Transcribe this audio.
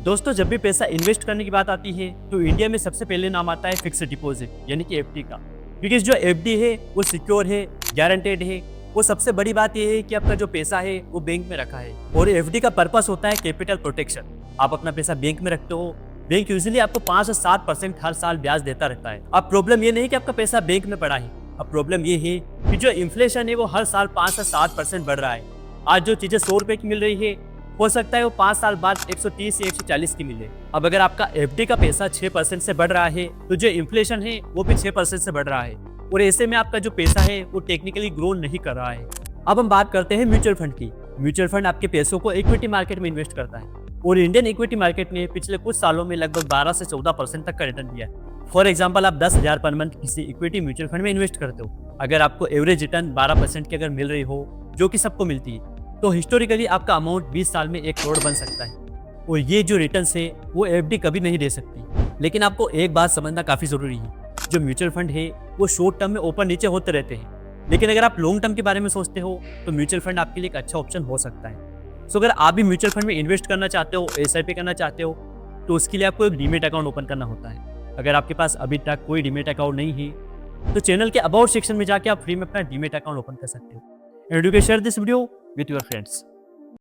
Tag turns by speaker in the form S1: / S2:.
S1: दोस्तों, जब भी पैसा इन्वेस्ट करने की बात आती है तो इंडिया में सबसे पहले नाम आता है फिक्स्ड डिपॉजिट यानी कि एफडी का। बिकॉज जो एफडी है वो सिक्योर है, गारंटेड है। वो सबसे बड़ी बात यह है कि आपका जो पैसा है वो बैंक में रखा है और एफडी का पर्पस होता है कैपिटल प्रोटेक्शन। आप अपना पैसा बैंक में रखते हो, बैंक यूजुअली आपको 5 से 7% हर साल ब्याज देता रहता है। अब प्रॉब्लम ये नहीं कि आपका पैसा बैंक में पड़ा है, अब प्रॉब्लम ये है कि जो इन्फ्लेशन है वो हर साल 5 से 7% बढ़ रहा है। आज जो चीजें 100 रुपए की मिल रही है हो सकता है वो 5 साल बाद 130 या 140 की मिले। अब अगर आपका एफडी का पैसा 6% से बढ़ रहा है तो जो इन्फ्लेशन है वो भी 6% से बढ़ रहा है और ऐसे में आपका जो पैसा है वो टेक्निकली ग्रो नहीं कर रहा है। अब हम बात करते हैं म्यूचुअल फंड की। म्यूचुअल फंड आपके पैसों को इक्विटी मार्केट में इन्वेस्ट करता है और इंडियन इक्विटी मार्केट ने पिछले कुछ सालों में लगभग 12 से 14% तक का रिटर्न दिया है। फॉर एग्जाम्पल, आप 10,000 पर मंथ किसी इक्विटी म्यूचुअल फंड में इन्वेस्ट करते हो, अगर आपको एवरेज रिटर्न 12% की अगर मिल रही हो, जो कि सबको मिलती है, तो हिस्टोरिकली आपका अमाउंट 20 साल में 1 करोड़ बन सकता है। और ये जो रिटर्न्स है वो एफडी कभी नहीं दे सकती। लेकिन आपको एक बात समझना काफ़ी ज़रूरी है, जो म्यूचुअल फंड है वो शॉर्ट टर्म में ऊपर नीचे होते रहते हैं, लेकिन अगर आप लॉन्ग टर्म के बारे में सोचते हो तो म्यूचुअल फंड आपके लिए एक अच्छा ऑप्शन हो सकता है। सो अगर आप भी म्यूचुअल फंड में इन्वेस्ट करना चाहते हो, एसआईपी करना चाहते हो, तो उसके लिए आपको एक डीमेट अकाउंट ओपन करना होता है। अगर आपके पास अभी तक कोई डीमेट अकाउंट नहीं है तो चैनल के अबाउट सेक्शन में जाके आप फ्री में अपना डीमेट अकाउंट ओपन कर सकते हो। And you can share this video with your friends.